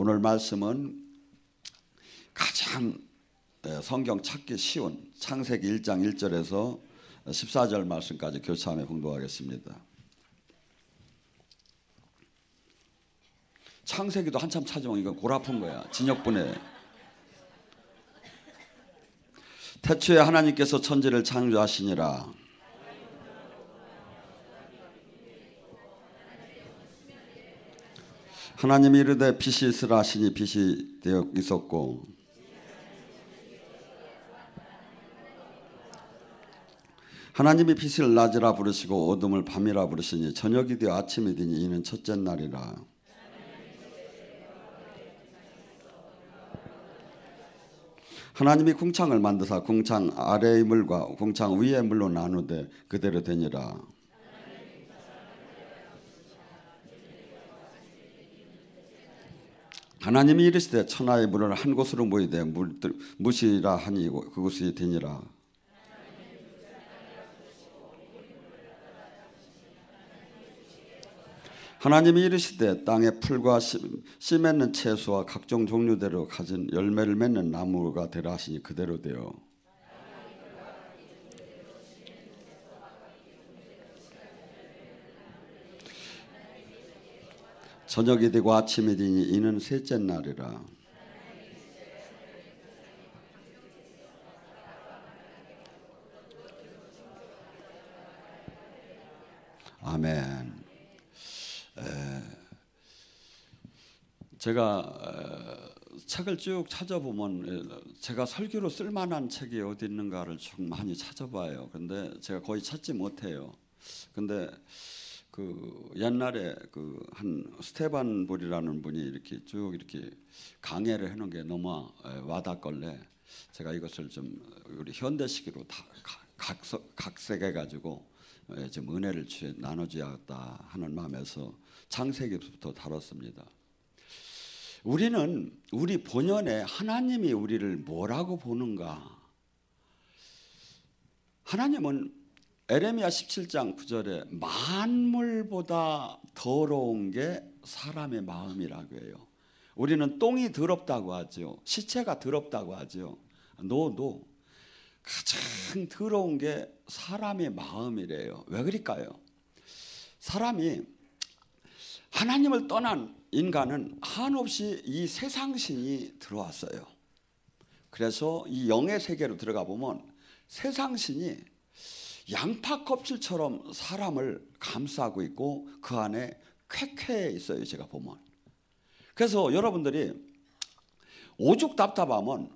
오늘 말씀은 가장 성경 찾기 쉬운 창세기 1장 1절에서 14절 말씀까지 교차하며 봉독하겠습니다. 창세기도 한참 찾으면 이거 골 아픈 거야. 진역분해. 태초에 하나님께서 천지를 창조하시니라. 하나님이 이르되 빛이 있으라 하시니 빛이 되어 있었고 하나님이 빛을 낮이라 부르시고 어둠을 밤이라 부르시니 저녁이 되어 아침이 되니 이는 첫째 날이라. 하나님이 궁창을 만드사 궁창 아래의 물과 궁창 위의 물로 나누되 그대로 되니라. 하나님이 이르시되 천하의 물을 한 곳으로 모이되 무시라 하니 그곳이 되니라. 하나님이 이르시되 땅에 풀과 씨 맺는 채소와 각종 종류대로 가진 열매를 맺는 나무가 되라 하시니 그대로 되어 저녁이 되고 아침이 되니 이는 셋째 날이라. 아멘. 제가 책을 쭉 찾아보면 제가 설교로 쓸만한 책이 어디 있는가를 좀 많이 찾아봐요. 근데 제가 거의 찾지 못해요. 근데 그 옛날에 그 한 스테반 볼이라는 분이 이렇게 쭉 이렇게 강해를 해놓은 게 너무 와닿걸래 제가 이것을 좀 우리 현대식으로 다 각색해 가지고 좀 은혜를 나눠줘야겠다 하는 마음에서 창세기부터 다뤘습니다. 우리는 우리 본연에 하나님이 우리를 뭐라고 보는가? 하나님은 에레미야 17장 9절에 만물보다 더러운 게 사람의 마음이라고 해요. 우리는 똥이 더럽다고 하죠. 시체가 더럽다고 하죠. 노도 가장 더러운 게 사람의 마음이래요. 왜 그럴까요? 사람이 하나님을 떠난 인간은 한없이 이 세상신이 들어왔어요. 그래서 이 영의 세계로 들어가 보면 세상신이 양파 껍질처럼 사람을 감싸고 있고 그 안에 쾌쾌해 있어요. 제가 보면. 그래서 여러분들이 오죽 답답하면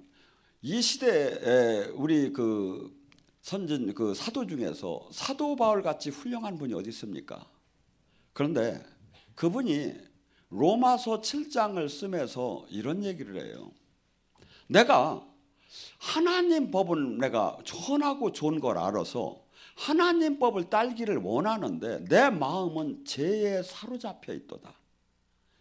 이 시대에 우리 그 선진 그 사도 중에서 사도 바울 같이 훌륭한 분이 어디 있습니까? 그런데 그분이 로마서 7장을 쓰면서 이런 얘기를 해요. 내가 하나님 법은 내가 선하고 좋은 걸 알아서 하나님 법을 따르기를 원하는데 내 마음은 죄에 사로잡혀 있도다.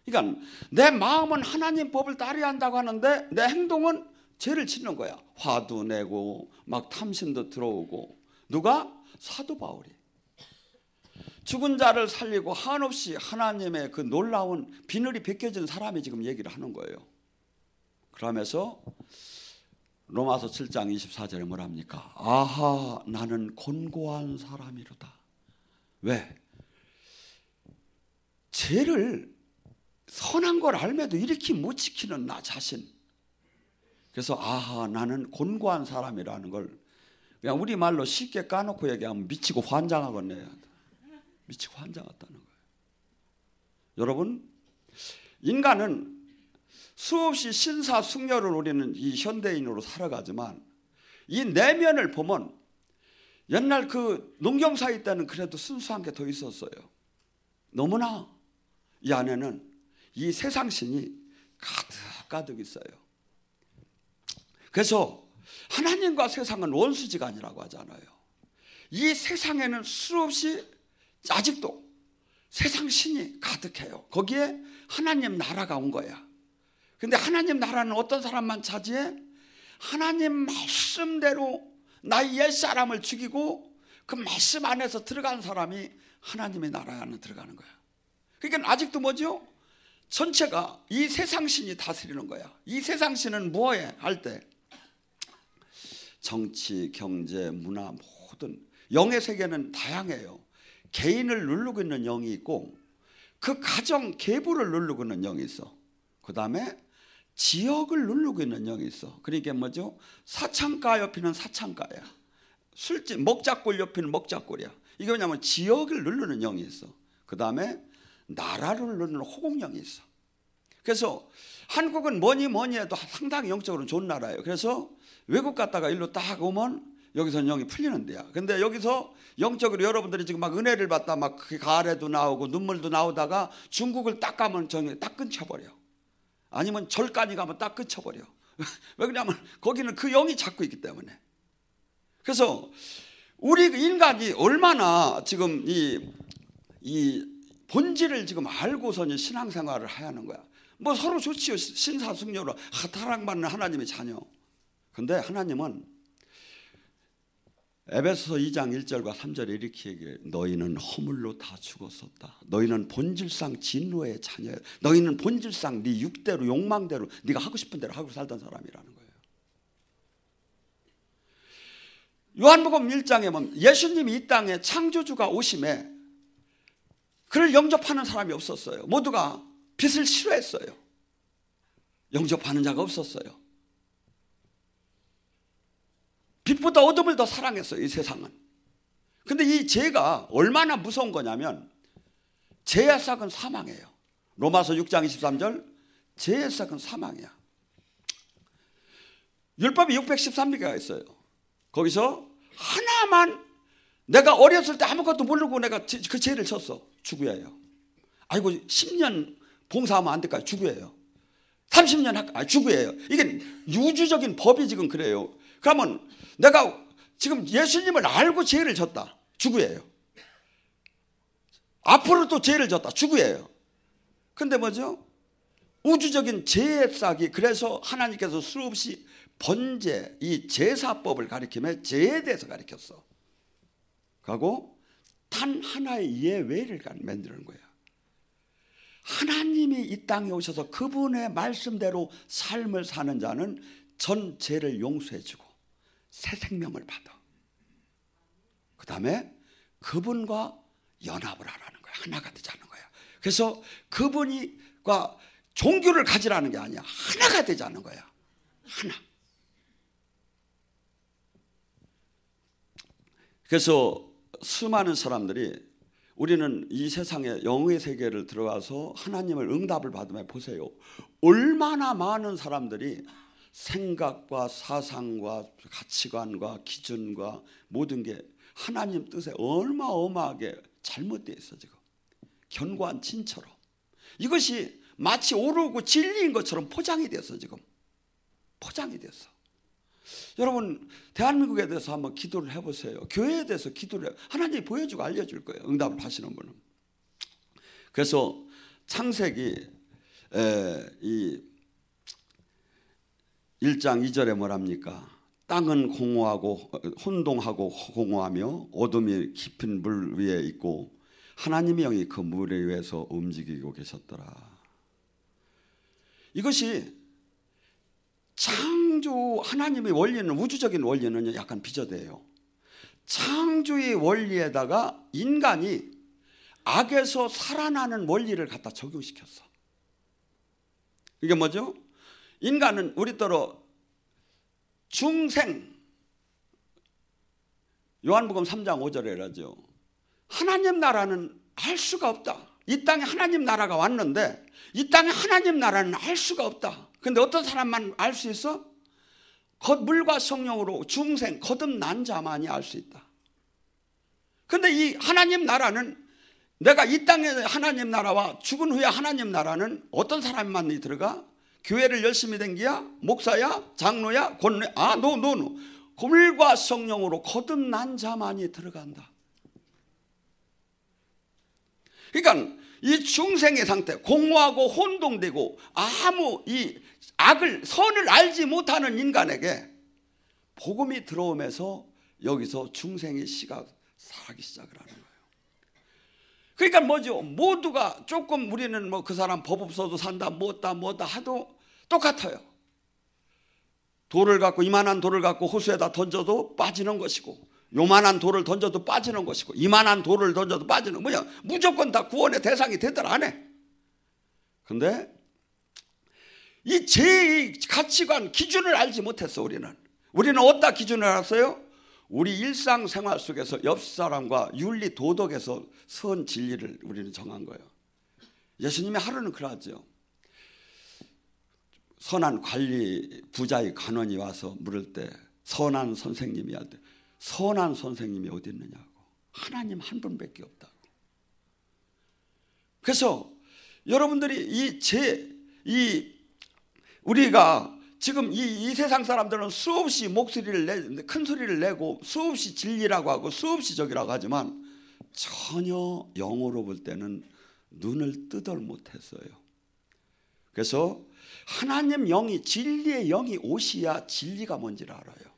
그러니까 내 마음은 하나님 법을 따르야 한다고 하는데 내 행동은 죄를 짓는 거야. 화도 내고 막 탐심도 들어오고. 누가? 사도 바울이. 죽은 자를 살리고 한없이 하나님의 그 놀라운 비늘이 벗겨진 사람이 지금 얘기를 하는 거예요. 그러면서 로마서 7장 24절에 뭐랍니까? 아하 나는 곤고한 사람이로다. 왜? 죄를 선한 걸 알면도 이렇게 못 지키는 나 자신. 그래서 아하 나는 곤고한 사람이라는 걸 그냥 우리말로 쉽게 까놓고 얘기하면 미치고 환장하겠네요. 미치고 환장했다는 거예요. 여러분 인간은 수없이 신사숙녀를 우리는 이 현대인으로 살아가지만 이 내면을 보면 옛날 그 농경사회 때는 그래도 순수한 게 더 있었어요. 너무나 이 안에는 이 세상신이 가득 있어요. 그래서 하나님과 세상은 원수지간이라고 하잖아요. 이 세상에는 수없이 아직도 세상신이 가득해요. 거기에 하나님 나라가 온 거야. 근데 하나님 나라는 어떤 사람만 차지해? 하나님 말씀대로 나의 옛사람을 죽이고 그 말씀 안에서 들어간 사람이 하나님의 나라 안에 들어가는 거야. 그러니까 아직도 뭐죠? 전체가 이 세상신이 다스리는 거야. 이 세상신은 뭐해? 할 때 정치, 경제, 문화 모든 영의 세계는 다양해요. 개인을 누르고 있는 영이 있고 그 가정 계부를 누르고 있는 영이 있어. 그 다음에 지역을 누르고 있는 영이 있어. 그러니까 뭐죠? 사창가 옆에는 사창가야. 술집 먹자골 옆에는 먹자골이야. 이게 뭐냐면 지역을 누르는 영이 있어. 그 다음에 나라를 누르는 호국영이 있어. 그래서 한국은 뭐니 해도 상당히 영적으로 좋은 나라예요. 그래서 외국 갔다가 일로 딱 오면 여기서 영이 풀리는 데야. 근데 여기서 영적으로 여러분들이 지금 막 은혜를 받다 막 가래도 나오고 눈물도 나오다가 중국을 딱 가면 정이 딱 끊쳐버려. 아니면 절간이 가면 딱 끊쳐버려. 왜 그러냐면 거기는 그 영이 잡고 있기 때문에. 그래서 우리 인간이 얼마나 지금 이 본질을 지금 알고서 신앙생활을 해야 하는 거야. 뭐 서로 좋지요. 신사숙녀로 사랑받는 하나님의 자녀. 근데 하나님은 에베소서 2장 1절과 3절에 이렇게 얘기해요. 너희는 허물로 다 죽었었다. 너희는 본질상 진노의 자녀야. 너희는 본질상 네 육대로 욕망대로 네가 하고 싶은 대로 하고 살던 사람이라는 거예요. 요한복음 1장에 보면 예수님이 이 땅에 창조주가 오심에 그를 영접하는 사람이 없었어요. 모두가 빛을 싫어했어요. 영접하는 자가 없었어요. 빛보다 어둠을 더 사랑했어요. 이 세상은. 근데 이 죄가 얼마나 무서운 거냐면 죄의 싹은 사망이에요. 로마서 6장 23절 죄의 싹은 사망이야. 율법이 613개가 있어요. 거기서 하나만 내가 어렸을 때 아무것도 모르고 내가 그 죄를 졌어. 죽어야해요. 아이고 10년 봉사하면 안 될까요? 죽어야해요. 30년 죽어야해요. 이게 우주적인 법이 지금 그래요. 그러면 내가 지금 예수님을 알고 죄를 졌다. 죽어야해요. 앞으로 또 죄를 졌다. 죽어야해요. 근데 뭐죠? 우주적인 죄의 싹이 그래서 하나님께서 수없이 번제, 이 제사법을 가리키며 죄에 대해서 가리켰어. 그리고 단 하나의 예외를 만드는 거야. 하나님이 이 땅에 오셔서 그분의 말씀대로 삶을 사는 자는 전 죄를 용서해 주고 새 생명을 받아. 그 다음에 그분과 연합을 하라는 거야. 하나가 되자는 거야. 그래서 그분과 종교를 가지라는 게 아니야. 하나가 되자는 거야. 하나. 그래서 수많은 사람들이 우리는 이 세상에 영의 세계를 들어가서 하나님을 응답을 받으면 보세요. 얼마나 많은 사람들이 생각과 사상과 가치관과 기준과 모든 게 하나님 뜻에 어마어마하게 잘못되어 있어. 지금 견고한 진처럼 이것이 마치 오르고 진리인 것처럼 포장이 됐어. 지금 포장이 됐어. 여러분 대한민국에 대해서 한번 기도를 해보세요. 교회에 대해서 기도를 하나님이 보여주고 알려줄 거예요. 응답을 하시는 분은. 그래서 창세기 이 1장 2절에 뭐랍니까? 땅은 공허하고 혼동하고 공허하며 어둠이 깊은 물 위에 있고 하나님의 영이 그 물 위에서 움직이고 계셨더라. 이것이 창조 하나님의 원리는 우주적인 원리는 약간 비저돼요. 창조의 원리에다가 인간이 악에서 살아나는 원리를 갖다 적용시켰어. 이게 뭐죠? 인간은 우리더러 중생 요한복음 3장 5절에 이러죠. 하나님 나라는 알 수가 없다. 이 땅에 하나님 나라가 왔는데 이 땅에 하나님 나라는 알 수가 없다. 근데 어떤 사람만 알 수 있어? 물과 성령으로 중생 거듭난 자만이 알 수 있다. 근데 이 하나님 나라는 내가 이 땅에 하나님 나라와 죽은 후에 하나님 나라는 어떤 사람만이 들어가? 교회를 열심히 댕기야? 목사야? 장로야? 권례? 노. 물과 성령으로 거듭난 자만이 들어간다. 그러니까 이 중생의 상태, 공허하고 혼동되고 아무 이 악을 선을 알지 못하는 인간에게 복음이 들어오면서 여기서 중생의 씨가 살기 시작을 하는 거예요. 그러니까 뭐죠? 모두가 조금 우리는 뭐 그 사람 법 없어도 산다 뭐다 하도 똑같아요. 돌을 갖고 이만한 돌을 갖고 호수에다 던져도 빠지는 것이고, 요만한 돌을 던져도 빠지는 것이고, 이만한 돌을 던져도 빠지는, 뭐냐, 무조건 다 구원의 대상이 되더라 안 해. 근데 이 제 가치관 기준을 알지 못했어. 우리는 어디다 기준을 알았어요? 우리 일상생활 속에서 옆 사람과 윤리 도덕에서 선 진리를 우리는 정한 거예요. 예수님의 하루는 그러하죠. 선한 관리 부자의 간원이 와서 물을 때 선한 선생님이 할 때, 선한 선생님이 어디 있느냐고. 하나님 한 분밖에 없다고. 그래서 여러분들이 우리가 지금 이 세상 사람들은 수없이 목소리를 큰 소리를 내고 수없이 진리라고 하고 수없이 적이라고 하지만 전혀 영으로 볼 때는 눈을 뜨덜 못했어요. 그래서 하나님 영이, 진리의 영이 오셔야 진리가 뭔지를 알아요.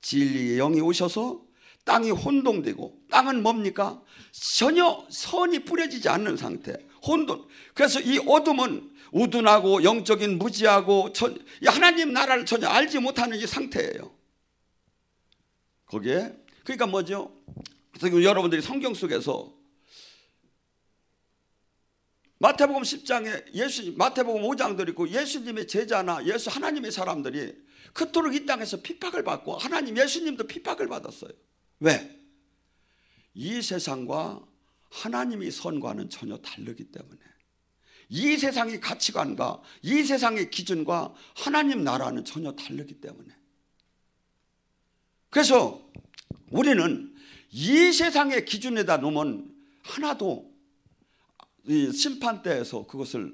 진리의 영이 오셔서 땅이 혼동되고, 땅은 뭡니까? 전혀 선이 뿌려지지 않는 상태, 혼돈. 그래서 이 어둠은 우둔하고 영적인 무지하고 하나님 나라를 전혀 알지 못하는 이 상태예요. 거기에 그러니까 뭐죠? 그래서 여러분들이 성경 속에서 마태복음 10장에 마태복음 5장도 있고, 예수님의 제자나 하나님의 사람들이 그토록 이 땅에서 핍박을 받고, 하나님 예수님도 핍박을 받았어요. 왜? 이 세상과 하나님의 선과는 전혀 다르기 때문에, 이 세상의 가치관과 이 세상의 기준과 하나님 나라는 전혀 다르기 때문에. 그래서 우리는 이 세상의 기준에다 놓으면 하나도 이 심판대에서 그것을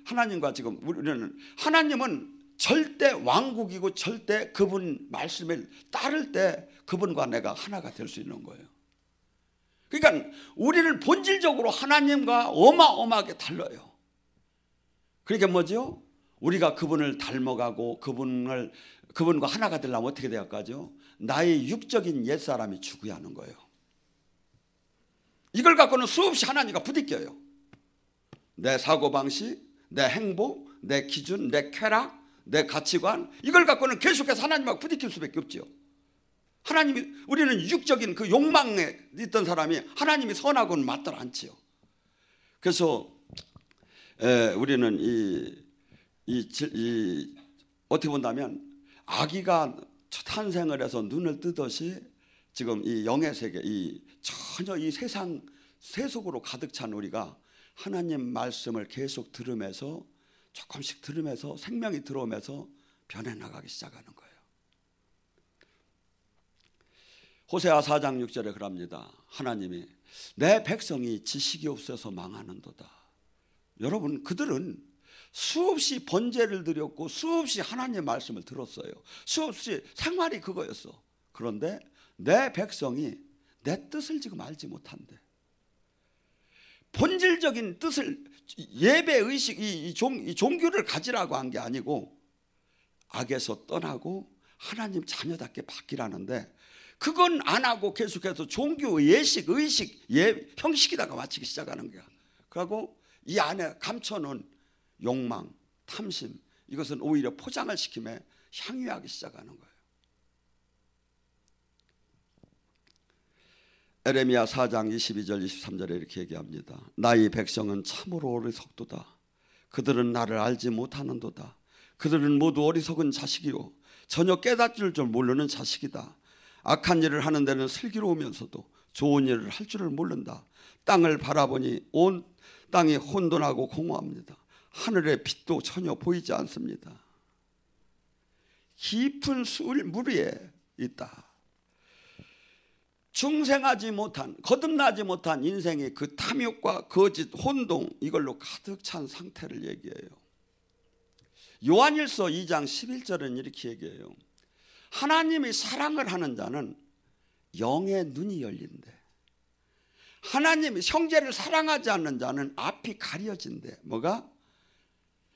하나님과 지금 우리는, 하나님은 절대 왕국이고 절대 그분 말씀을 따를 때 그분과 내가 하나가 될 수 있는 거예요. 그러니까 우리는 본질적으로 하나님과 어마어마하게 달라요. 그러니까 뭐죠? 우리가 그분을 닮아가고 그분과 하나가 되려면 어떻게 돼야 할까죠? 나의 육적인 옛사람이 죽어야 하는 거예요. 이걸 갖고는 수없이 하나님과 부딪혀요. 내 사고방식, 내 행복, 내 기준, 내 쾌락, 내 가치관, 이걸 갖고는 계속해서 하나님과 부딪힐 수밖에 없죠. 우리는 육적인 그 욕망에 있던 사람이 하나님이 선하고는 맞들 않지요. 그래서 우리는 어떻게 본다면 아기가 탄생을 해서 눈을 뜨듯이 지금 이 영의 세계, 전혀 이 세상 세속으로 가득 찬 우리가 하나님 말씀을 계속 들으면서, 조금씩 들으면서 생명이 들어오면서 변해나가기 시작하는 거예요. 호세아 4장 6절에 그럽니다. 하나님이 내 백성이 지식이 없어서 망하는도다. 여러분, 그들은 수없이 번제를 드렸고 수없이 하나님의 말씀을 들었어요. 수없이 생활이 그거였어. 그런데 내 백성이 내 뜻을 지금 알지 못한대. 본질적인 뜻을, 예배의식, 이 종교를 가지라고 한 게 아니고 악에서 떠나고 하나님 자녀답게 바뀌라는데, 그건 안 하고 계속해서 종교 예식, 의식, 형식에다가 맞추기 시작하는 거야. 그리고 이 안에 감춰놓은 욕망, 탐심, 이것은 오히려 포장을 시키며 향유하기 시작하는 거예요. 에레미야 4장 22절 23절에 이렇게 얘기합니다. 나의 백성은 참으로 어리석도다. 그들은 나를 알지 못하는도다. 그들은 모두 어리석은 자식이요 전혀 깨닫을 줄 모르는 자식이다. 악한 일을 하는 데는 슬기로우면서도 좋은 일을 할 줄을 모른다. 땅을 바라보니 온 땅이 혼돈하고 공허합니다. 하늘의 빛도 전혀 보이지 않습니다. 깊은 물 위에 있다. 중생하지 못한, 거듭나지 못한 인생의 그 탐욕과 거짓, 혼동, 이걸로 가득 찬 상태를 얘기해요. 요한일서 2장 11절은 이렇게 얘기해요. 하나님이 사랑을 하는 자는 영의 눈이 열린대. 하나님이 형제를 사랑하지 않는 자는 앞이 가려진대. 뭐가?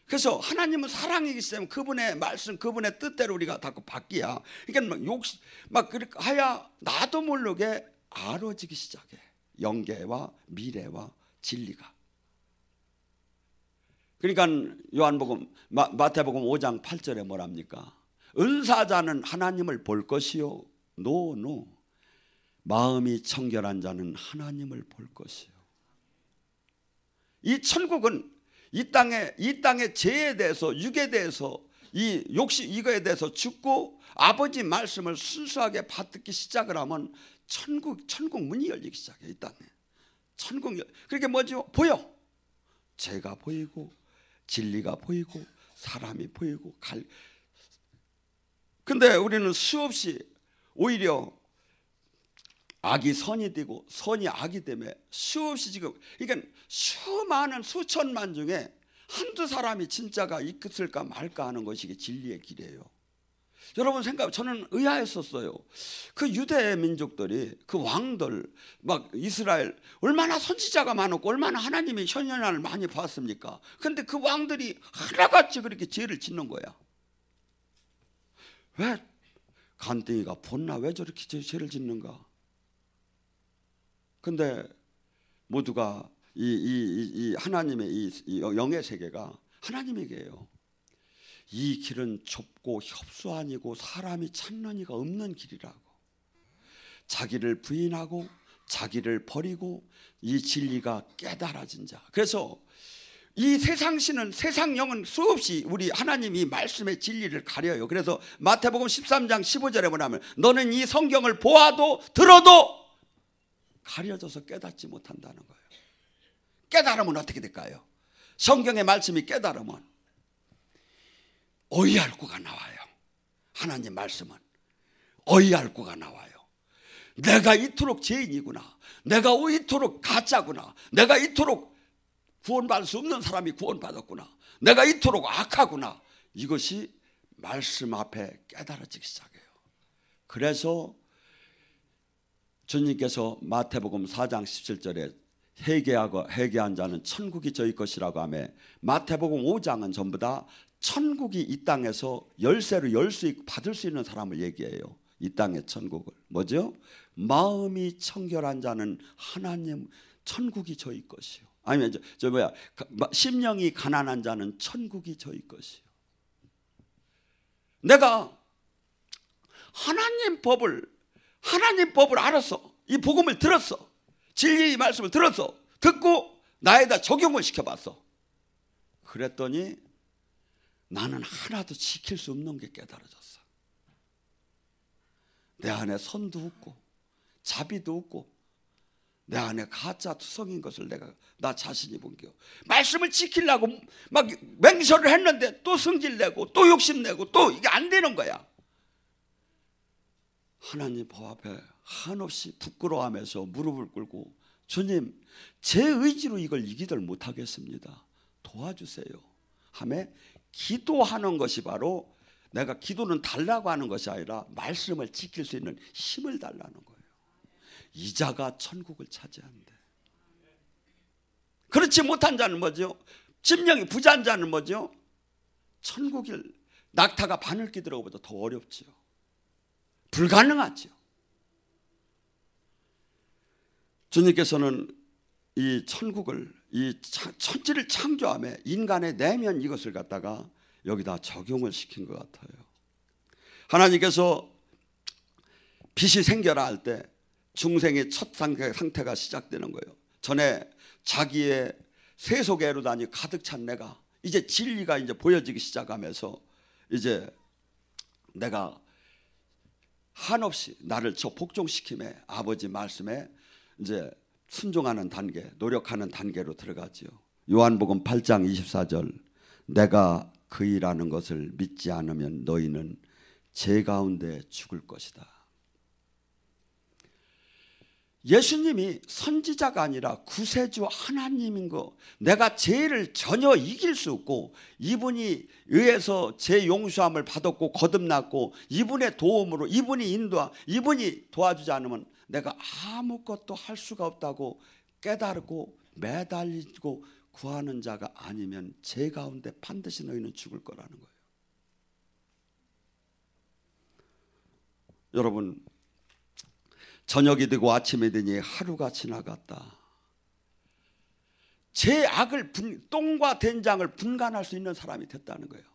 그래서 하나님은 사랑이기 때문에 그분의 말씀, 그분의 뜻대로 우리가 자꾸 바뀌야. 그러니까 막 그렇게 하야 나도 모르게 알아지기 시작해. 영계와 미래와 진리가. 그러니까 요한복음 마태복음 5장 8절에 뭐랍니까? 은사자는 하나님을 볼 것이요. 노. 마음이 청결한 자는 하나님을 볼 것이요. 이 천국은 이 땅의 죄에 대해서, 육에 대해서, 이 욕심 이거에 대해서 죽고 아버지 말씀을 순수하게 받듣기 시작을 하면 천국 문이 열리기 시작해. 이 땅에 그게 뭐죠? 보여. 죄가 보이고 진리가 보이고 사람이 보이고 근데 우리는 수없이 오히려 악이 선이 되고 선이 악이 때문에 수없이 지금, 그러니까 수많은 수천만 중에 한두 사람이 진짜가 있을까 말까 하는 것이 진리의 길이에요. 여러분 저는 의아했었어요. 그 유대 민족들이, 그 왕들, 막 이스라엘 얼마나 선지자가 많았고 얼마나 하나님의 현현을 많이 봤습니까? 그런데 그 왕들이 하나같이 그렇게 죄를 짓는 거야. 왜 간땡이가 본나 왜 저렇게 죄를 짓는가? 근데 모두가 이 하나님의 이 영의 세계가 하나님에게요. 이 길은 좁고 협소하니고 사람이 찾는 이가 없는 길이라고. 자기를 부인하고 자기를 버리고 이 진리가 깨달아진 자. 그래서 이 세상신은, 세상 영은 수없이 우리 하나님이 말씀의 진리를 가려요. 그래서 마태복음 13장 15절에 뭐냐면 너는 이 성경을 보아도 들어도 가려져서 깨닫지 못한다는 거예요. 깨달으면 어떻게 될까요? 성경의 말씀이 깨달으면 어이할구가 나와요. 하나님 말씀은 어이할구가 나와요. 내가 이토록 죄인이구나, 내가 이토록 가짜구나, 내가 이토록 구원받을 수 없는 사람이 구원받았구나, 내가 이토록 악하구나, 이것이 말씀 앞에 깨달아지기 시작해요. 그래서 주님께서 마태복음 4장 17절에 회개한 자는 천국이 저희 것이라고 하며, 마태복음 5장은 전부 다 천국이 이 땅에서 열쇠로 받을 수 있는 사람을 얘기해요. 이 땅의 천국을 뭐죠? 마음이 청결한 자는 하나님 천국이 저희 것이요. 아니면 심령이 가난한 자는 천국이 저희 것이요. 내가 하나님 법을 알았어. 이 복음을 들었어. 진리의 말씀을 들었어. 듣고 나에다 적용을 시켜봤어. 그랬더니 나는 하나도 지킬 수 없는 게 깨달아졌어. 내 안에 선도 없고 자비도 없고 내 안에 가짜 투성인 것을 나 자신이 본겨. 말씀을 지키려고 막 맹설을 했는데 또 성질내고 또 욕심내고 또 이게 안 되는 거야. 하나님 법 앞에 한없이 부끄러워하면서 무릎을 꿇고 주님, 제 의지로 이걸 이기들 못하겠습니다. 도와주세요 하며 기도하는 것이 바로, 내가 기도는 달라고 하는 것이 아니라 말씀을 지킬 수 있는 힘을 달라는 거예요. 이자가 천국을 차지한대. 그렇지 못한 자는 뭐죠? 심령이 부자한 자는 뭐죠? 천국일 낙타가 바늘 끼들어보다 더 어렵지요. 불가능하죠. 주님께서는 이 천국을, 이 천지를 창조하며 인간의 내면 이것을 갖다가 여기다 적용을 시킨 것 같아요. 하나님께서 빛이 생겨라 할 때 중생의 첫 상태가 시작되는 거예요. 전에 자기의 세속의 에로다니 가득 찬 내가 이제 진리가 이제 보여지기 시작하면서 이제 내가 한없이 나를 저 복종시킴에 아버지 말씀에 이제 순종하는 단계, 노력하는 단계로 들어가지요. 요한복음 8장 24절, 내가 그이라는 것을 믿지 않으면 너희는 죄 가운데 죽을 것이다. 예수님이 선지자가 아니라 구세주 하나님인 거, 내가 죄를 전혀 이길 수 없고 이분이 의해서 죄 용서함을 받았고 거듭났고 이분의 도움으로 이분이 도와주지 않으면 내가 아무것도 할 수가 없다고 깨달고 매달리고 구하는 자가 아니면 죄 가운데 반드시 너희는 죽을 거라는 거예요. 여러분, 저녁이 되고 아침이 되니 하루가 지나갔다. 제 악을 똥과 된장을 분간할 수 있는 사람이 됐다는 거예요.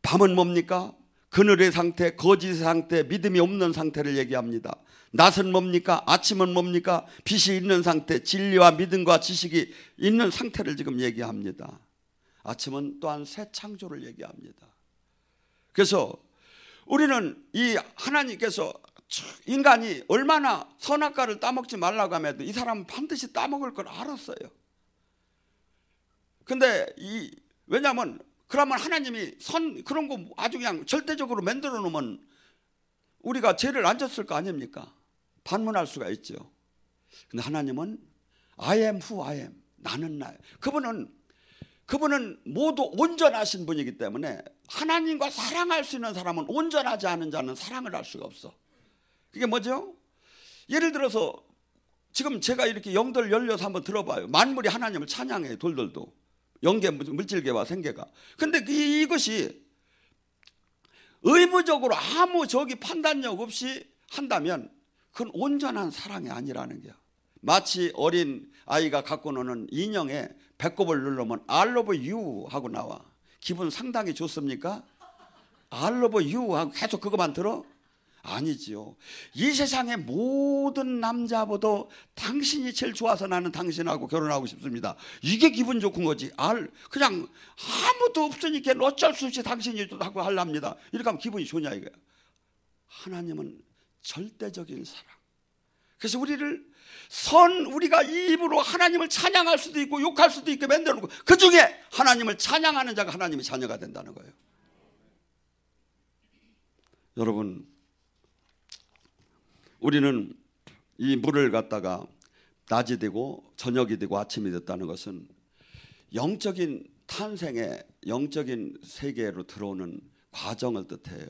밤은 뭡니까? 그늘의 상태, 거짓의 상태, 믿음이 없는 상태를 얘기합니다. 낮은 뭡니까? 아침은 뭡니까? 빛이 있는 상태, 진리와 믿음과 지식이 있는 상태를 지금 얘기합니다. 아침은 또한 새 창조를 얘기합니다. 그래서 우리는 이 하나님께서 인간이 얼마나 선악과를 따먹지 말라고 하면 이 사람은 반드시 따먹을 걸 알았어요. 근데 왜냐하면 그러면 하나님이 그런 거 아주 그냥 절대적으로 만들어 놓으면 우리가 죄를 안 졌을 거 아닙니까? 반문할 수가 있죠. 근데 하나님은 I am who I am. 나는 나. 그분은 모두 온전하신 분이기 때문에 하나님과 사랑할 수 있는 사람은 온전하지 않은 자는 사랑을 할 수가 없어. 그게 뭐죠? 예를 들어서 지금 제가 이렇게 영들 열려서 한번 들어봐요. 만물이 하나님을 찬양해요. 돌들도. 영계, 물질계와 생계가. 근데 이것이 의무적으로 아무 판단력 없이 한다면 그건 온전한 사랑이 아니라는 거야. 마치 어린 아이가 갖고 노는 인형에 배꼽을 누르면 I love you 하고 나와. 기분 상당히 좋습니까? I love you 하고 계속 그것만 들어? 아니지요. 이 세상의 모든 남자보다 당신이 제일 좋아서 나는 당신하고 결혼하고 싶습니다. 이게 기분 좋은 거지. 그냥 아무도 없으니까 어쩔 수 없이 당신이 하고 하랍니다. 이렇게 하면 기분이 좋냐 이거야. 하나님은 절대적인 사랑. 그래서 우리가 입으로 하나님을 찬양할 수도 있고 욕할 수도 있게 만들어 놓고 그 중에 하나님을 찬양하는 자가 하나님의 자녀가 된다는 거예요. 여러분, 우리는 이 물을 갖다가 낮이 되고 저녁이 되고 아침이 됐다는 것은 영적인 탄생의 영적인 세계로 들어오는 과정을 뜻해요.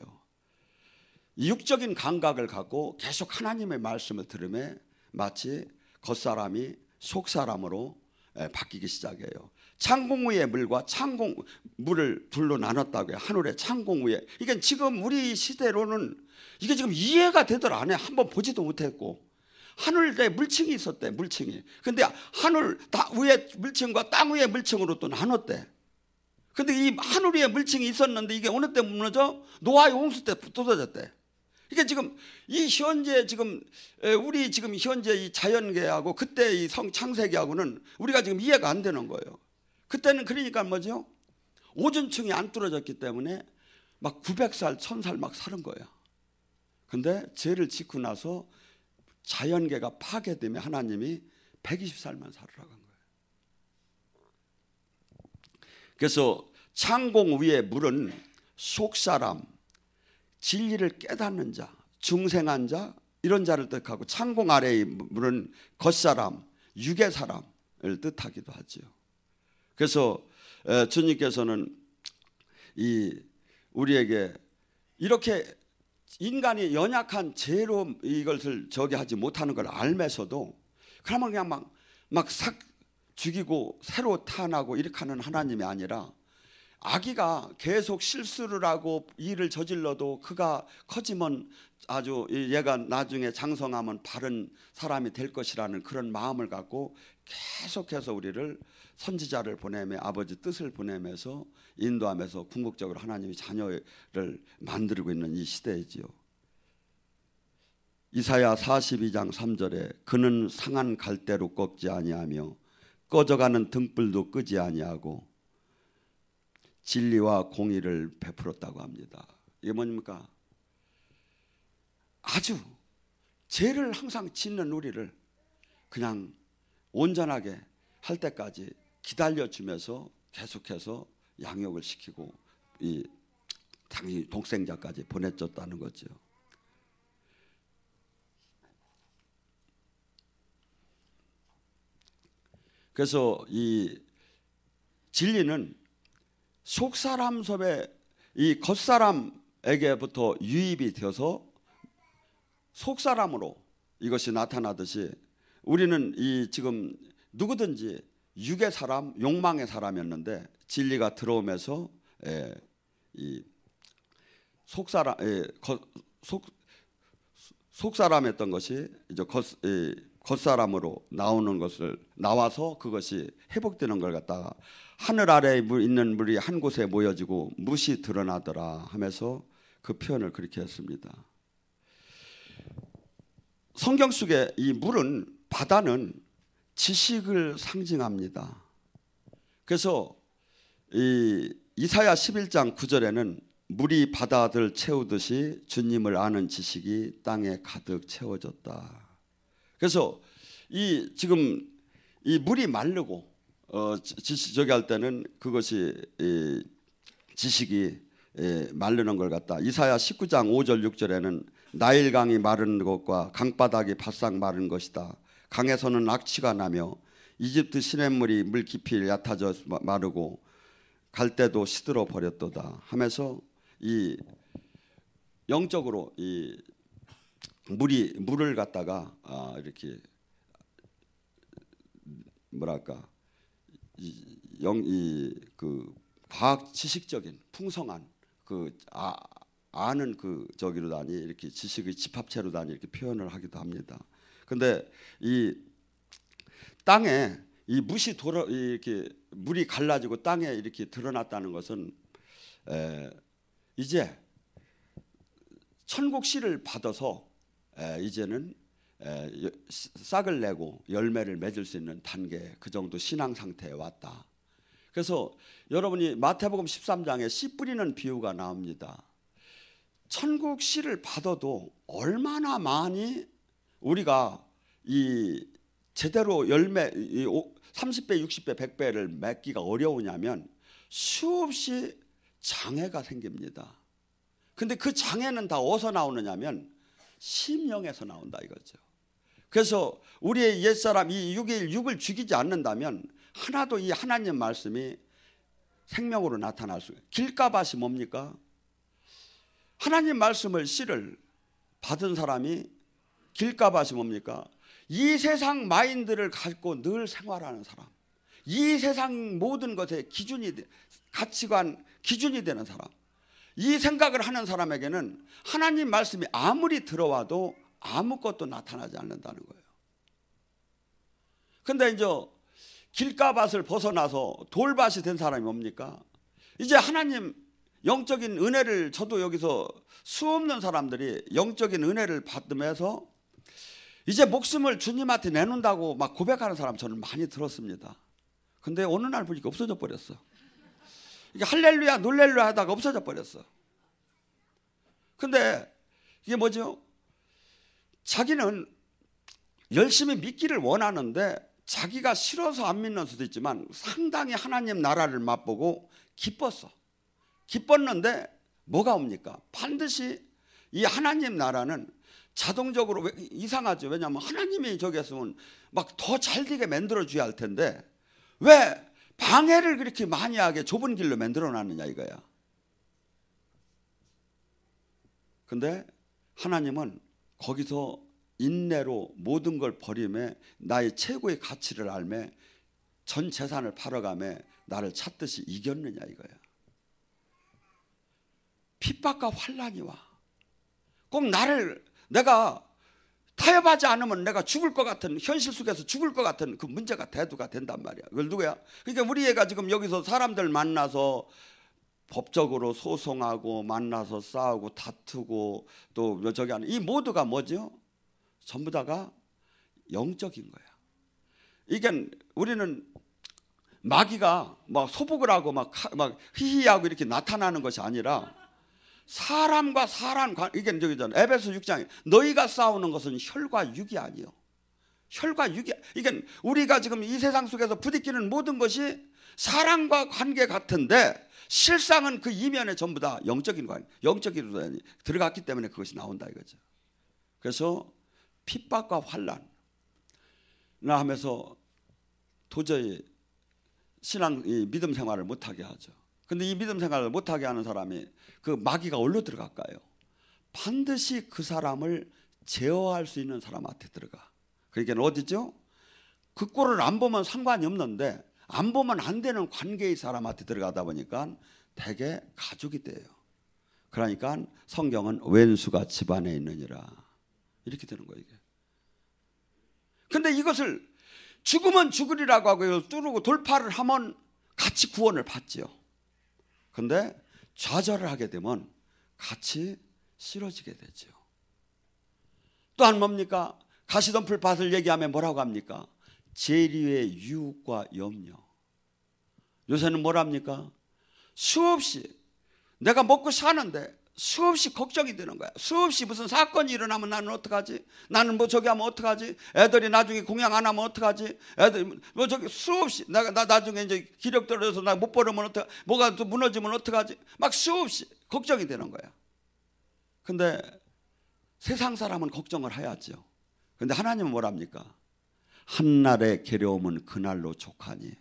육적인 감각을 갖고 계속 하나님의 말씀을 들으며 마치 겉사람이 속사람으로 바뀌기 시작해요. 창공 위의 물과 물을 둘로 나눴다고요. 하늘의 창공 위에. 이게 지금 우리 시대로는 이게 지금 이해가 되더라. 안 해. 한번 보지도 못했고. 하늘에 물층이 있었대. 물층이. 근데 하늘 위에 물층과 땅 위의 물층으로 또 나눴대. 근데 이 하늘 위에 물층이 있었는데 이게 어느 때 무너져? 노아의 홍수 때 부서졌대. 이게 지금 우리 지금 현재 이 자연계하고 그때 이 창세기하고는 우리가 지금 이해가 안 되는 거예요. 그때는 그러니까 뭐죠? 오존층이 안 뚫어졌기 때문에 막 900살, 1000살 막 사는 거예요. 근데 죄를 짓고 나서 자연계가 파괴되면 하나님이 120살만 살으라고 한 거예요. 그래서 창공 위의 물은 속사람, 진리를 깨닫는 자, 중생한 자 이런 자를 뜻하고 창공 아래의 물은 겉사람, 육의 사람을 뜻하기도 하죠. 그래서 주님께서는 우리에게 이렇게 인간이 연약한 죄로 이것을 하지 못하는 걸 알면서도 그러면 그냥 막 싹 죽이고 새로 태어나고 이렇게 하는 하나님이 아니라 아기가 계속 실수를 하고 일을 저질러도 그가 커지면 아주 얘가 나중에 장성하면 바른 사람이 될 것이라는 그런 마음을 갖고 계속해서 우리를 선지자를 보내며 아버지 뜻을 보내면서 인도하면서 궁극적으로 하나님의 자녀를 만들고 있는 이 시대이지요. 이사야 42장 3절에 그는 상한 갈대로 꺾지 아니하며 꺼져가는 등불도 끄지 아니하고 진리와 공의를 베풀었다고 합니다. 이게 뭡니까? 아주 죄를 항상 짓는 우리를 그냥 온전하게 할 때까지 기다려주면서 계속해서 양육을 시키고 당연히 독생자까지 보내줬다는 거죠. 그래서 이 진리는 속사람 속에 이 겉사람에게부터 유입이 되어서 속사람으로 이것이 나타나듯이 우리는 지금 누구든지 육의 사람, 욕망의 사람이었는데 진리가 들어오면서 속사람했던 것이 이제 겉사람으로 나오는 것을 나와서 그것이 회복되는 걸 갖다가 하늘 아래에 있는 물이 한 곳에 모여지고 뭇이 드러나더라 하면서 그 표현을 그렇게 했습니다. 성경 속에 이 물은, 바다는 지식을 상징합니다. 그래서 이 이사야 11장 9절에는 물이 바다들 채우듯이 주님을 아는 지식이 땅에 가득 채워졌다. 그래서 이 지금 이 물이 마르고 저기 할 때는 그것이 지식이 마르는 걸 갖다 이사야 19장 5절 6절에는 나일강이 마른 것과 강바닥이 바싹 마른 것이다. 강에서는 악취가 나며 이집트 시냇물이 물 깊이 얕아져 마르고 갈대도 시들어 버렸도다 하면서 이 영적으로 이 물을 갖다가 이렇게 뭐랄까 그 과학 지식적인 풍성한 그 아는 그 저기로 다니 이렇게 지식의 집합체로 다니 이렇게 표현을 하기도 합니다. 근데 이 땅에 이 뭇이 이렇게 물이 갈라지고 땅에 이렇게 드러났다는 것은 이제 천국 씨를 받아서 이제는 싹을 내고 열매를 맺을 수 있는 단계, 그 정도 신앙 상태에 왔다. 그래서 여러분이 마태복음 13장에 씨 뿌리는 비유가 나옵니다. 천국 씨를 받아도 얼마나 많이 우리가 이 제대로 열매 30배, 60배, 100배를 맺기가 어려우냐면 수없이 장애가 생깁니다. 근데 그 장애는 다 어디서 나오느냐면 심령에서 나온다 이거죠. 그래서 우리의 옛사람 이 육을 죽이지 않는다면 하나도 이 하나님 말씀이 생명으로 나타날 수. 길가밭이 뭡니까? 하나님 말씀을 씨를 받은 사람이 길가밭이 뭡니까? 이 세상 마인드를 갖고 늘 생활하는 사람, 이 세상 모든 것의 기준이 가치관 기준이 되는 사람, 이 생각을 하는 사람에게는 하나님 말씀이 아무리 들어와도 아무것도 나타나지 않는다는 거예요. 근데 이제 길가밭을 벗어나서 돌밭이 된 사람이 뭡니까? 이제 하나님 영적인 은혜를, 저도 여기서 수없는 사람들이 영적인 은혜를 받으면서 이제 목숨을 주님한테 내놓는다고 막 고백하는 사람 저는 많이 들었습니다. 근데 어느 날 보니까 없어져 버렸어. 이게 할렐루야 놀렐루야 하다가 없어져 버렸어. 근데 이게 뭐죠? 자기는 열심히 믿기를 원하는데 자기가 싫어서 안 믿는 수도 있지만 상당히 하나님 나라를 맛보고 기뻤어. 기뻤는데 뭐가 옵니까? 반드시 이 하나님 나라는 자동적으로 이상하죠. 왜냐하면 하나님이 저기 했으면 막 더 잘되게 만들어줘야 할 텐데 왜 방해를 그렇게 많이 하게 좁은 길로 만들어놨느냐 이거야. 근데 하나님은 거기서 인내로 모든 걸 버리며 나의 최고의 가치를 알며 전 재산을 팔아가며 나를 찾듯이 이겼느냐 이거야. 핍박과 환난이 와. 꼭 내가 타협하지 않으면 내가 죽을 것 같은, 현실 속에서 죽을 것 같은 그 문제가 대두가 된단 말이야. 그걸 누구야? 그러니까 우리 애가 지금 여기서 사람들 만나서 법적으로 소송하고 만나서 싸우고 다투고 또 저기 하는 이 모두가 뭐죠? 전부 다가 영적인 거야. 이게 우리는 마귀가 막 소복을 하고 막 히히하고 이렇게 나타나는 것이 아니라 사람과 사람 이게 저기잖아. 에베소 6장에 너희가 싸우는 것은 혈과 육이 아니요. 혈과 육이 이게 우리가 지금 이 세상 속에서 부딪히는 모든 것이 사람과 관계 같은데 실상은 그 이면에 전부 다 영적인 관계, 영적으로 들어갔기 때문에 그것이 나온다 이거죠. 그래서 핍박과 환난을 하면서 도저히 신앙 믿음 생활을 못하게 하죠. 근데 이 믿음 생활을 못하게 하는 사람이 그 마귀가 어디로 들어갈까요? 반드시 그 사람을 제어할 수 있는 사람한테 들어가. 그러니까 어디죠? 그 꼴을 안 보면 상관이 없는데 안 보면 안 되는 관계의 사람한테 들어가다 보니까 대개 가족이 돼요. 그러니까 성경은 왼수가 집안에 있느니라. 이렇게 되는 거예요, 이게. 근데 이것을 죽으면 죽으리라고 하고 이걸 뚫고 돌파를 하면 같이 구원을 받지요. 근데 좌절을 하게 되면 같이 쓰러지게 되죠. 또한 뭡니까? 가시덤불 밭을 얘기하면 뭐라고 합니까? 재리의 유혹과 염려. 요새는 뭐랍니까? 수없이 내가 먹고 사는데 수없이 걱정이 되는 거야. 수없이 무슨 사건이 일어나면 나는 어떡하지? 나는 뭐 저기 하면 어떡하지? 애들이 나중에 공양 안 하면 어떡하지? 애들 뭐 저기 수없이 나 나중에 이제 기력 떨어져서 나 못 벌으면 어떡? 뭐가 또 무너지면 어떡하지? 막 수없이 걱정이 되는 거야. 근데 세상 사람은 걱정을 해야죠. 근데 하나님은 뭐랍니까? 한날의 괴로움은 그날로 족하니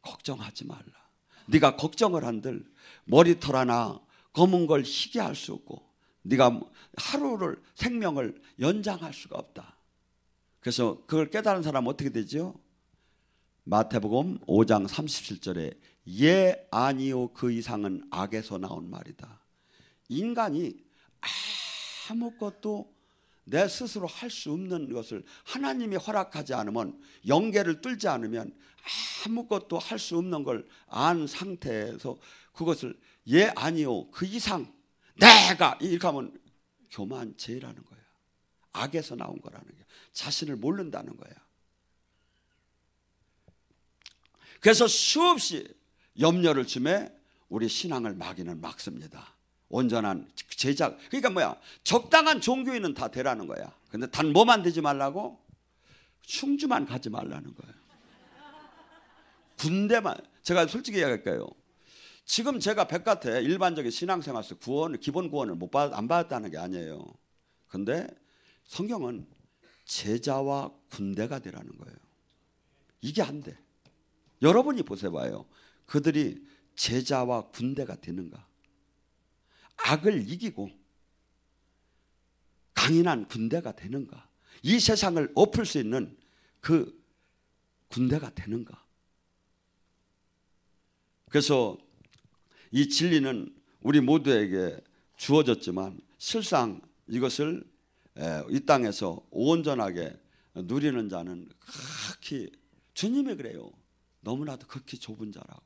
걱정하지 말라. 네가 걱정을 한들 머리털 하나 검은 걸 희게 할 수 없고 네가 하루를 생명을 연장할 수가 없다. 그래서 그걸 깨달은 사람은 어떻게 되죠? 마태복음 5장 37절에 예 아니요 그 이상은 악에서 나온 말이다. 인간이 아무것도 내 스스로 할 수 없는 것을 하나님이 허락하지 않으면, 영계를 뚫지 않으면 아무것도 할 수 없는 걸 안 상태에서 그것을 예 아니요 그 이상 내가 이렇게 하면 교만죄라는 거야. 악에서 나온 거라는 거야. 자신을 모른다는 거야. 그래서 수없이 염려를 주매 우리 신앙을 마귀는 막습니다. 온전한 제작. 그러니까 뭐야? 적당한 종교인은 다 되라는 거야. 근데 단 뭐만 되지 말라고? 충주만 가지 말라는 거예요. 군대만. 제가 솔직히 이야기할까요? 지금 제가 백같에 일반적인 신앙생활 속 구원, 기본 구원을 안 받았다는 게 아니에요. 근데 성경은 제자와 군대가 되라는 거예요. 이게 안 돼. 여러분이 보세요. 그들이 제자와 군대가 되는가? 악을 이기고 강인한 군대가 되는가? 이 세상을 엎을 수 있는 그 군대가 되는가? 그래서 이 진리는 우리 모두에게 주어졌지만 실상 이것을 이 땅에서 온전하게 누리는 자는 극히, 주님이 그래요. 너무나도 극히 좁은 자라고.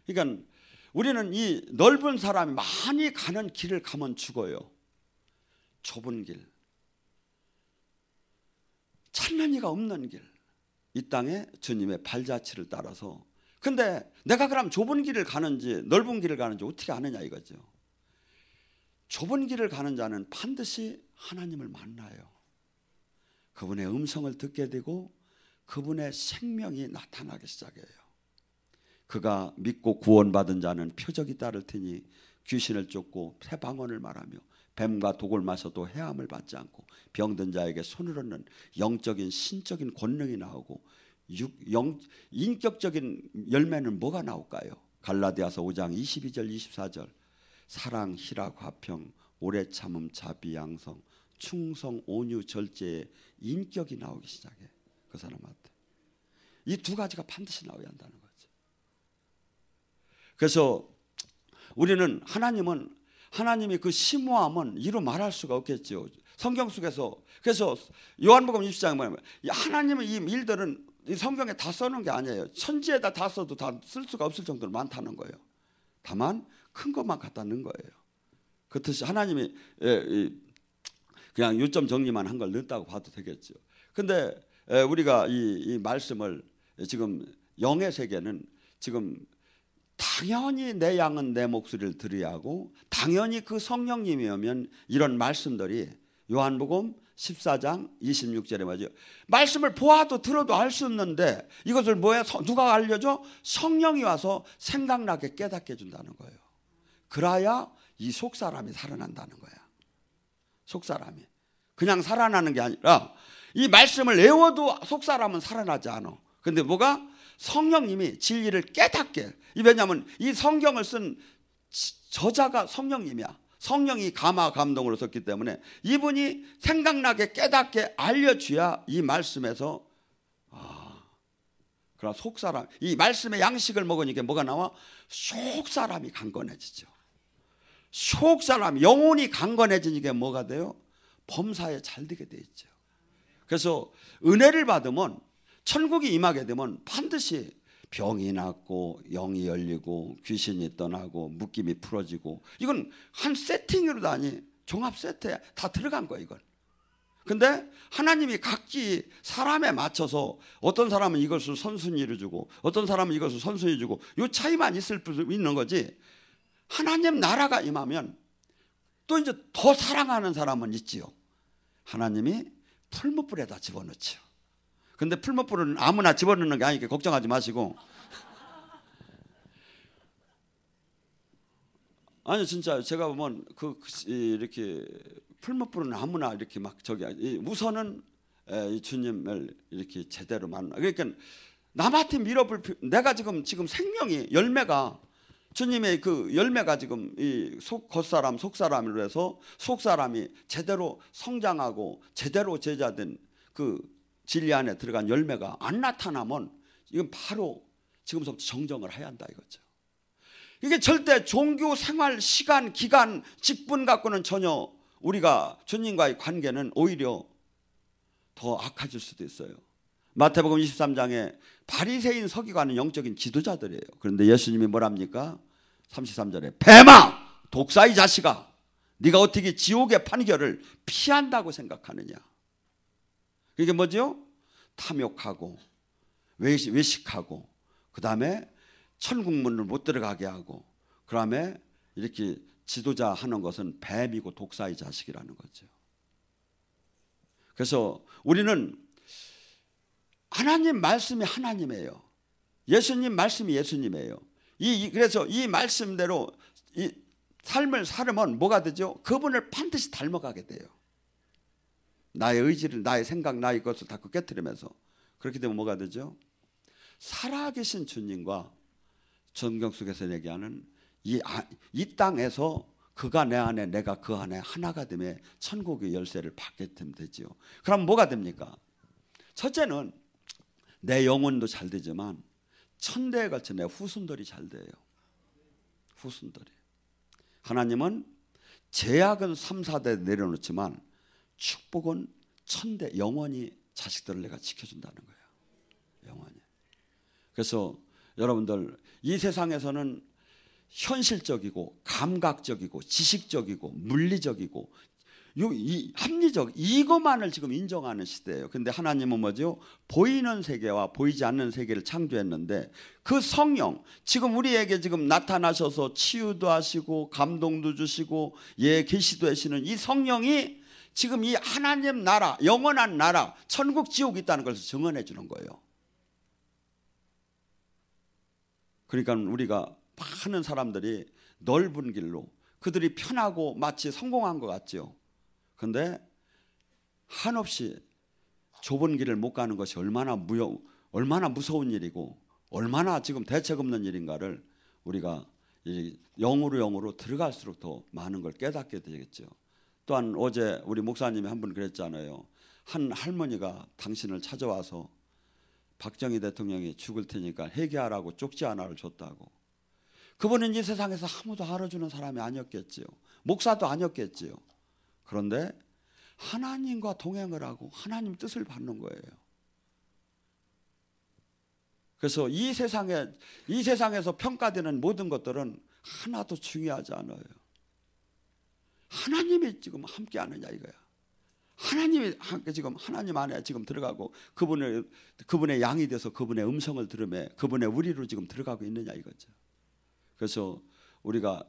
그러니까 우리는 이 넓은 사람이 많이 가는 길을 가면 죽어요. 좁은 길, 찾는 이가 없는 길, 이 땅에 주님의 발자취를 따라서. 근데 내가 그럼 좁은 길을 가는지 넓은 길을 가는지 어떻게 아느냐 이거죠. 좁은 길을 가는 자는 반드시 하나님을 만나요. 그분의 음성을 듣게 되고 그분의 생명이 나타나기 시작해요. 그가 믿고 구원받은 자는 표적이 따를 테니 귀신을 쫓고 새 방언을 말하며 뱀과 독을 마셔도 해함을 받지 않고 병든 자에게 손을 얹는 영적인 신적인 권능이 나오고 인격적인 열매는 뭐가 나올까요? 갈라디아서 5장 22절 24절 사랑, 희락, 화평, 오래 참음, 자비, 양성, 충성, 온유, 절제의 인격이 나오기 시작해. 그 사람한테 이 두 가지가 반드시 나와야 한다는 거죠. 그래서 우리는 하나님이 그 심오함은 이루 말할 수가 없겠죠. 성경 속에서. 그래서 요한복음 20장에 뭐냐면 하나님의 이 일들은 이 성경에 다 써놓은 게 아니에요. 천지에다 다 써도 다 쓸 수가 없을 정도로 많다는 거예요. 다만 큰 것만 갖다 넣은 거예요. 그렇듯이 하나님이 그냥 요점 정리만 한 걸 넣었다고 봐도 되겠죠. 근데 우리가 이 말씀을 지금 영의 세계는 지금 당연히 내 양은 내 목소리를 들어야 하고 당연히 그 성령님이 오면 이런 말씀들이 요한복음 14장 26절에 맞아요. 말씀을 보아도 들어도 알 수 없는데 이것을 뭐야? 누가 알려줘? 성령이 와서 생각나게 깨닫게 해준다는 거예요. 그래야 이 속사람이 살아난다는 거야. 속사람이 그냥 살아나는 게 아니라 이 말씀을 외워도 속사람은 살아나지 않아. 근데 뭐가? 성령님이 진리를 깨닫게. 왜냐하면 이 성경을 쓴 저자가 성령님이야. 성령이 감화 감동으로 썼기 때문에 이분이 생각나게 깨닫게 알려줘야 이 말씀에서 그럼 속사람, 이 말씀의 양식을 먹으니까 뭐가 나와? 속사람이 강건해지죠. 속사람, 영혼이 강건해지니까 뭐가 돼요? 범사에 잘 되게 돼 있죠. 그래서 은혜를 받으면 천국이 임하게 되면 반드시 병이 낫고 영이 열리고 귀신이 떠나고 묶임이 풀어지고, 이건 한 세팅으로 다니 종합 세트에 다 들어간 거예요 이건. 근데 하나님이 각기 사람에 맞춰서 어떤 사람은 이것을 선순위로 주고 어떤 사람은 이것을 선순위 주고, 이 차이만 있는 거지, 하나님 나라가 임하면 또 이제 더 사랑하는 사람은 있지요. 하나님이 풀무불에다 집어넣죠. 근데 풀무불은 아무나 집어넣는 게 아니니까 걱정하지 마시고. 아니 진짜 제가 보면 이렇게 풀무불은 아무나 이렇게 막 우선은 주님을 이렇게 제대로 만나. 그러니까 남한테 밀어볼 내가 지금 생명이 열매가, 주님의 그 열매가 지금 이 겉사람 속사람으로 해서 속사람이 제대로 성장하고 제대로 제자된 그 진리 안에 들어간 열매가 안 나타나면 이건 바로 지금부터 정정을 해야 한다 이거죠. 이게 절대 종교 생활 시간 기간 직분 갖고는 전혀 우리가 주님과의 관계는 오히려 더 악해질 수도 있어요. 마태복음 23장에 바리새인 서기관은 영적인 지도자들이에요. 그런데 예수님이 뭐랍니까? 33절에 뱀아 독사의 자식아, 네가 어떻게 지옥의 판결을 피한다고 생각하느냐. 이게 뭐죠? 탐욕하고 외식하고 그 다음에 천국문을 못 들어가게 하고, 그 다음에 이렇게 지도자 하는 것은 뱀이고 독사의 자식이라는 거죠. 그래서 우리는 하나님 말씀이 하나님이에요. 예수님 말씀이 예수님이에요. 그래서 이 말씀대로 이 삶을 살으면 뭐가 되죠? 그분을 반드시 닮아가게 돼요. 나의 의지를, 나의 생각, 나의 것을 다 깨트리면서. 그렇게 되면 뭐가 되죠? 살아계신 주님과 성경 속에서 얘기하는 이 땅에서 그가 내 안에 내가 그 안에 하나가 되며 천국의 열쇠를 받게 되면 되죠. 그럼 뭐가 됩니까? 첫째는 내 영혼도 잘 되지만 천대에 걸쳐 내 후손들이 잘 돼요. 후손들이. 하나님은 제약은 3, 4대 내려놓지만 축복은 천대, 영원히 자식들을 내가 지켜준다는 거예요. 영원히. 그래서 여러분들 이 세상에서는 현실적이고 감각적이고 지식적이고 물리적이고 합리적 이것만을 지금 인정하는 시대예요. 근데 하나님은 뭐죠? 보이는 세계와 보이지 않는 세계를 창조했는데 그 성령, 지금 우리에게 지금 나타나셔서 치유도 하시고 감동도 주시고 계시도 하시는 이 성령이 지금 이 하나님 나라, 영원한 나라, 천국 지옥이 있다는 것을 증언해 주는 거예요. 그러니까 우리가 많은 사람들이 넓은 길로, 그들이 편하고 마치 성공한 것 같죠. 그런데 한없이 좁은 길을 못 가는 것이 얼마나 무서운 일이고 얼마나 지금 대책 없는 일인가를 우리가 영으로 들어갈수록 더 많은 걸 깨닫게 되겠죠. 또한 어제 우리 목사님이 한 분 그랬잖아요. 한 할머니가 당신을 찾아와서 박정희 대통령이 죽을 테니까 회개하라고 쪽지 하나를 줬다고. 그분은 이 세상에서 아무도 알아주는 사람이 아니었겠지요. 목사도 아니었겠지요. 그런데 하나님과 동행을 하고 하나님 뜻을 받는 거예요. 그래서 이 세상에서 평가되는 모든 것들은 하나도 중요하지 않아요. 하나님이 지금 함께하느냐 이거야. 하나님이 함께 지금 하나님 안에 지금 들어가고 그분의 양이 돼서 그분의 음성을 들으며 그분의 우리로 지금 들어가고 있느냐 이거죠. 그래서 우리가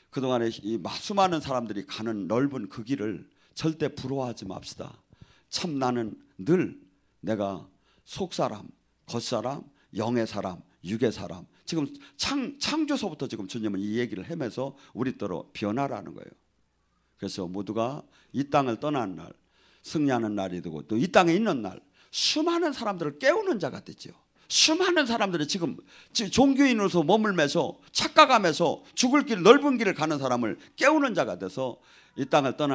그동안에 이 수많은 사람들이 가는 넓은 그 길을 절대 부러워하지 맙시다. 참 나는 늘 내가 속사람, 겉사람, 영의 사람, 육의 사람, 지금 창조서부터 지금 주님은 이 얘기를 하면서 우리더러 변화라는 거예요. 그래서 모두가 이 땅을 떠나는 날, 승리하는 날이 되고 또 이 땅에 있는 날 수많은 사람들을 깨우는 자가 되죠. 수많은 사람들이 지금 종교인으로서 머물면서 착각하면서 죽을 길 넓은 길을 가는 사람을 깨우는 자가 돼서 이 땅을 떠나